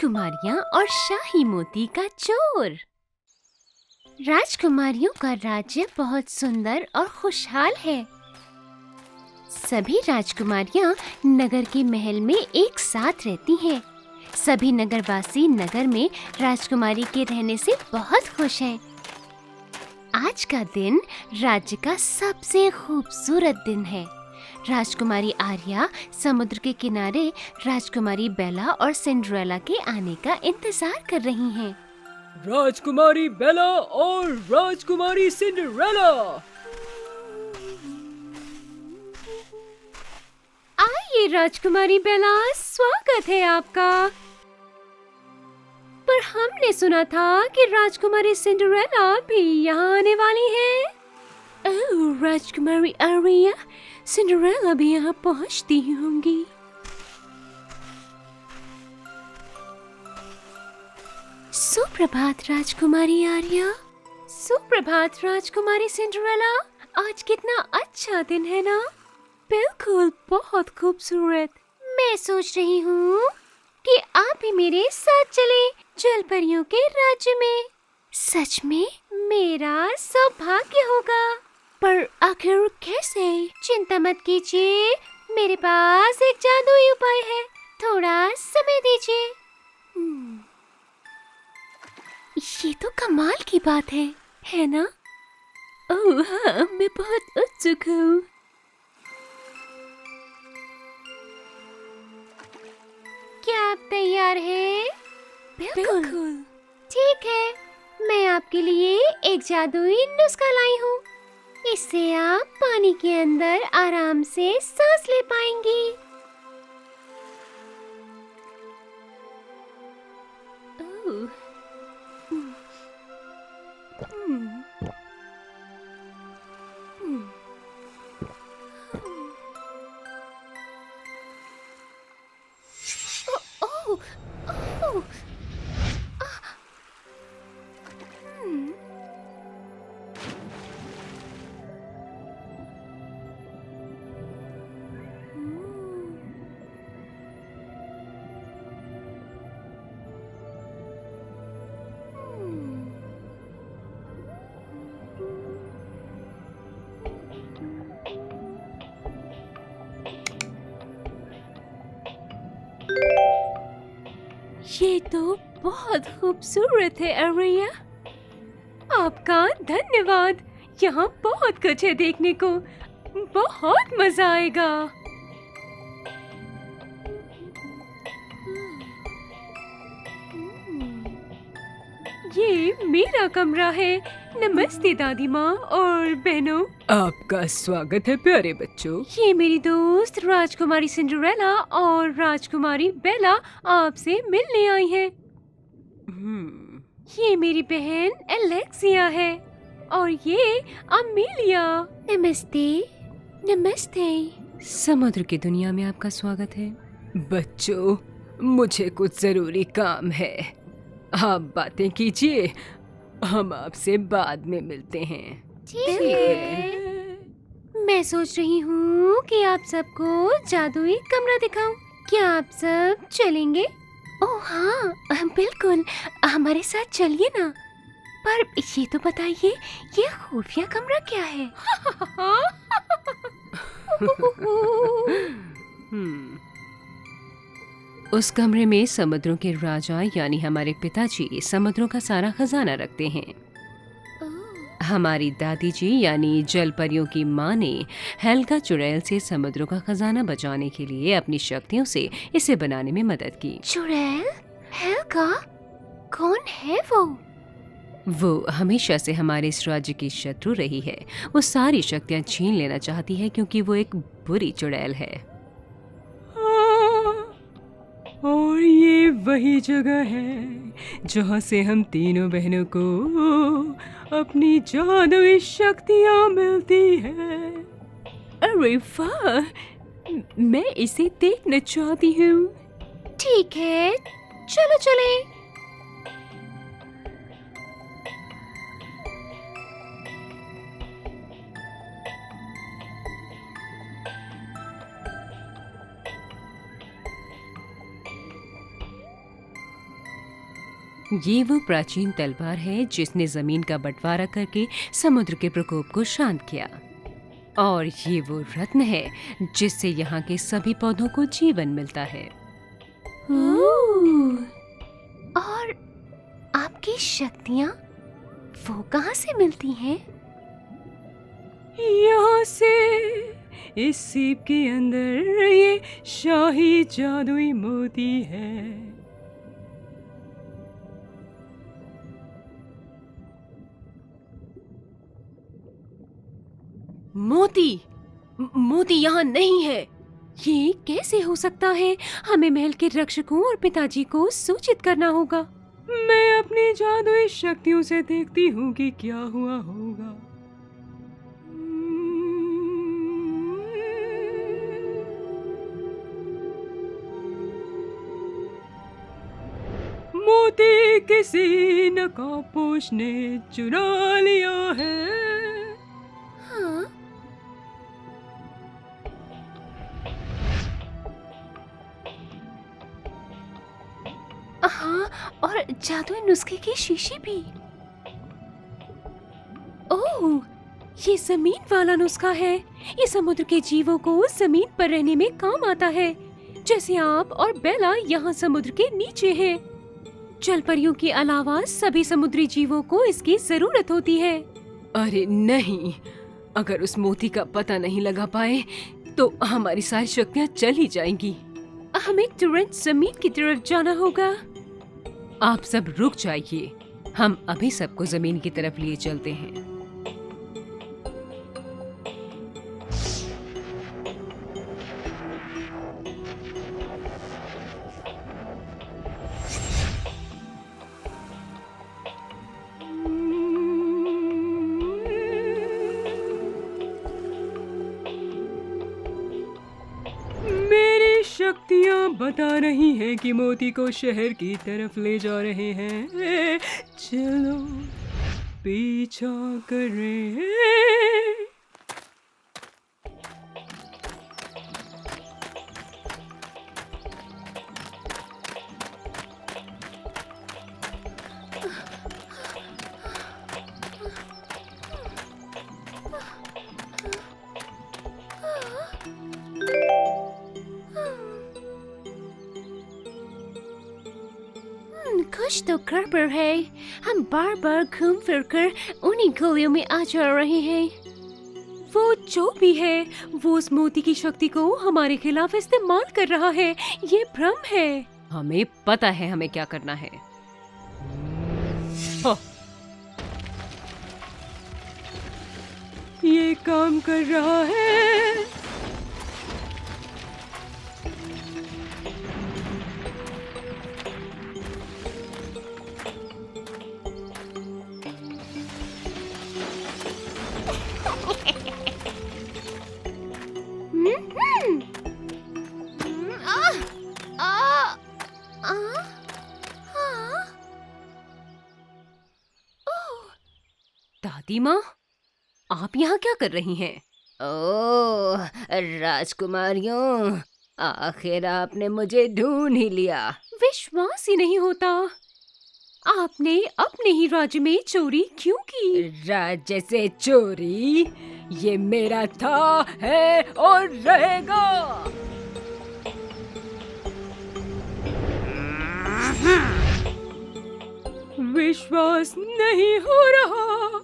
राजकुमारियां और शाही मोती का चोर। राजकुमारियों का राज्य बहुत सुंदर और खुशहाल है। सभी राजकुमारियां नगर के महल में एक साथ रहती हैं। सभी नगरवासी नगर में राजकुमारी के रहने से बहुत खुश हैं। आज का दिन राज्य का सबसे खूबसूरत दिन है। राजकुमारी आर्या समुद्र के किनारे राजकुमारी बेला और सिंड्रेला के आने का इंतजार कर रही हैं। राजकुमारी बेला और राजकुमारी सिंड्रेला, आइए राजकुमारी बेला, स्वागत है आपका। पर हमने सुना था कि राजकुमारी सिंड्रेला भी यहाँ आने वाली है। ओह, राजकुमारी आर्या, सिंड्रेला भी यहाँ पहुँचती होंगी। सुप्रभात राजकुमारी आर्या। सुप्रभात राजकुमारी सिंड्रेला। आज कितना अच्छा दिन है ना? बिल्कुल, बहुत खूबसूरत। मैं सोच रही हूँ कि आप भी मेरे साथ चलें जल परियों के राज्य में। सच में मेरा सौभाग्य होगा। पर आखिर कैसे? चिंता मत कीजिए, मेरे पास एक जादुई उपाय है। थोड़ा समय दीजिए। ये तो कमाल की बात है ना? ओह हाँ, मैं बहुत उत्सुक हूँ। क्या आप तैयार हैं? बिल्कुल। ठीक है, मैं आपके लिए एक जादुई नुस्खा लाई हूँ। इससे आप पानी के अंदर आराम से सांस ले पाएंगी। ओह, ओह, ओह, ये तो बहुत खूबसूरत है आर्या। आपका धन्यवाद। यहाँ बहुत कुछ है देखने को। बहुत मजा आएगा। ये मेरा कमरा है। नमस्ते दादी माँ और बहनों। आपका स्वागत है प्यारे बच्चों। ये मेरी दोस्त राजकुमारी सिंड्रेला और राजकुमारी बेला आपसे मिलने आई हैं। ये मेरी बहन एलेक्सिया है और ये अमीलिया। नमस्ते। नमस्ते। समुद्र की दुनिया में आपका स्वागत है। बच्चों, मुझे कुछ जरूरी काम है। आप बातें कीजिए, हम आपसे बाद में मिलते हैं। ठीक है। मैं सोच रही हूँ कि आप सबको जादुई कमरा दिखाऊं। क्या आप सब चलेंगे? ओह हाँ, बिल्कुल, हमारे साथ चलिए ना। पर ये तो बताइए, ये खुफिया कमरा क्या है? उस कमरे में समुद्रों के राजा यानी हमारे पिताजी समुद्रों का सारा खजाना रखते हैं। हमारी दादी जी यानी जल परियों की माँ ने हेल्गा चुड़ैल से समुद्रों का खजाना बचाने के लिए अपनी शक्तियों से इसे बनाने में मदद की। चुड़ैल? हेल्गा? कौन है वो? वो हमेशा से हमारे इस राज्य की शत्रु रही है। वो सारी शक्तियाँ छीन लेना चाहती है क्योंकि वो एक बुरी चुड़ैल है। और ये वही जगह है जहाँ से हम तीनों बहनों को अपनी जादुई शक्तियाँ मिलती हैं। अरे वाह, मैं इसे देखना चाहती हूँ। ठीक है, चलो चले। ये वो प्राचीन तलवार है जिसने जमीन का बंटवारा करके समुद्र के प्रकोप को शांत किया। और ये वो रत्न है जिससे यहाँ के सभी पौधों को जीवन मिलता है। ओह, और आपकी शक्तियाँ वो कहाँ से मिलती हैं? यहाँ से, इस सीप के अंदर ये शाही जादुई मोती है। मोती यहाँ नहीं है। ये कैसे हो सकता है? हमें महल के रक्षकों और पिताजी को सूचित करना होगा। मैं अपनी जादुई शक्तियों से देखती हूँ कि क्या हुआ होगा। मोती किसी नकाबपोश ने चुरा लिया है। हाँ, हाँ, और जादुई नुस्खे की शीशी भी। ओह, ये जमीन वाला नुस्खा है। ये समुद्र के जीवों को जमीन पर रहने में काम आता है, जैसे आप और बेला यहाँ समुद्र के नीचे हैं। जल परियों के अलावा सभी समुद्री जीवों को इसकी जरूरत होती है। अरे नहीं, अगर उस मोती का पता नहीं लगा पाए तो हमारी सारी शक्तियाँ चली जाएंगी। हमें तुरंत जमीन की तरफ जाना होगा। आप सब रुक जाइए, हम अभी सबको जमीन की तरफ लिए चलते हैं। शक्तियाँ बता रही हैं कि मोती को शहर की तरफ ले जा रहे हैं। चलो पीछा करें। कुछ तो गड़बड़ है। हम बार बार घूम फिर कर उन्हीं गलियों में आ जा रहे हैं। वो जो भी है, वो उस मोती की शक्ति को हमारे खिलाफ इस्तेमाल कर रहा है। ये भ्रम है। हमें पता है हमें क्या करना है। हाँ। ये काम कर रहा है। दादी माँ, आप यहाँ क्या कर रही हैं? ओह राजकुमारियों, आखिर आपने मुझे ढूंढ ही लिया। विश्वास ही नहीं होता। आपने अपने ही राज्य में चोरी क्यों की? राज्य से चोरी? ये मेरा था, है और रहेगा। विश्वास नहीं हो रहा।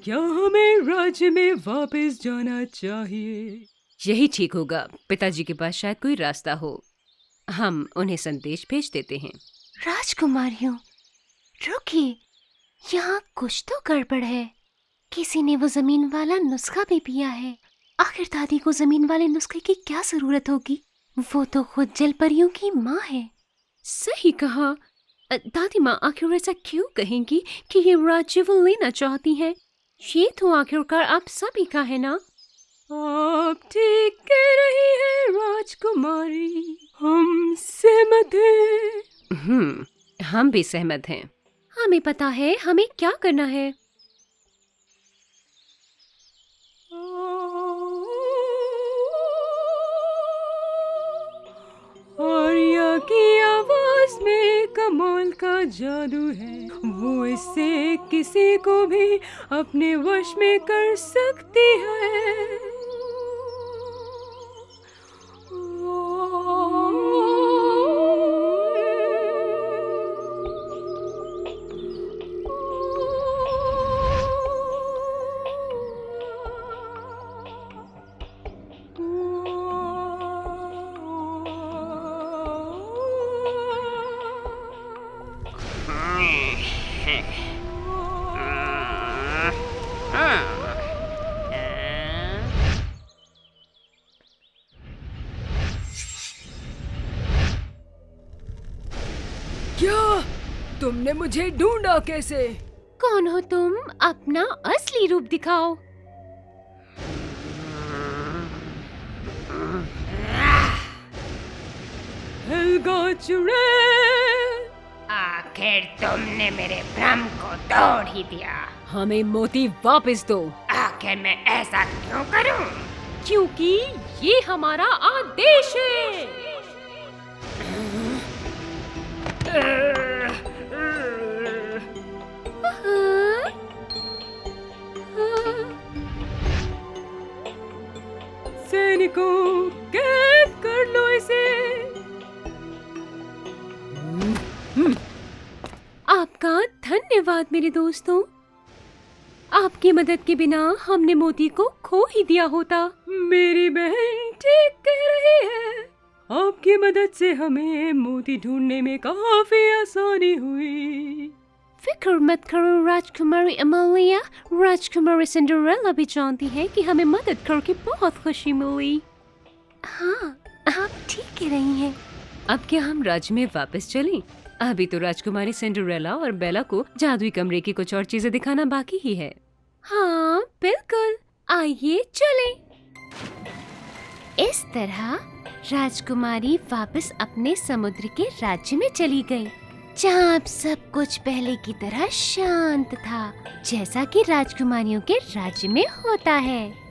क्या हमें राज्य में वापस जाना चाहिए? यही ठीक होगा। पिताजी के पास शायद कोई रास्ता हो। हम उन्हें संदेश भेज देते हैं। राजकुमारियों, रुकिए, यहाँ कुछ तो गड़बड़ है। किसी ने वो जमीन वाला नुस्खा भी पिया है। आखिर दादी को जमीन वाले नुस्खे की क्या जरूरत होगी? वो तो खुद जल परियों की माँ है। सही कहा। दादी माँ आखिर ऐसा क्यों कहेंगी कि ये राज्य वो लेना चाहती हैं? ये तो आखिरकार आप सभी का है ना? आप ठीक कह रही हैं राजकुमारी, हम सहमत हैं। हम भी सहमत हैं। हमें पता है हमें क्या करना है। आर्या की आवाज में कमाल का जादू है, वो इससे किसी को भी अपने वश में कर सकती है। क्या तुमने मुझे ढूंढा कैसे? कौन हो तुम? अपना असली रूप दिखाओ। हेल्गा चुड़ैल, आखिर तुमने मेरे भ्रम को तोड़ ही दिया। हमें मोती वापस दो। आखिर मैं ऐसा क्यों करूं? क्योंकि ये हमारा आदेश है। सैनिकों, कैद कर लो इसे। आपका धन्यवाद मेरे दोस्तों, आपकी मदद के बिना हमने मोती को खो ही दिया होता। मेरी बहन ठीक कह रही है, आपकी मदद से हमें मोती ढूंढने में काफी आसानी हुई। फिक्र मत करो राजकुमारी अमालिया, राजकुमारी सिंड्रेला भी जानती है कि हमें मदद करके बहुत खुशी मिली। हाँ, आप ठीक कह रही हैं। अब क्या हम राज्य में वापस चलें? अभी तो राजकुमारी सिंड्रेला और बेला को जादुई कमरे की कुछ और चीजें दिखाना बाकी ही है। हाँ बिल्कुल, आइए चलें। इस तरह राजकुमारी वापस अपने समुद्र के राज्य में चली गई, जहाँ अब सब कुछ पहले की तरह शांत था, जैसा कि राजकुमारियों के राज्य में होता है।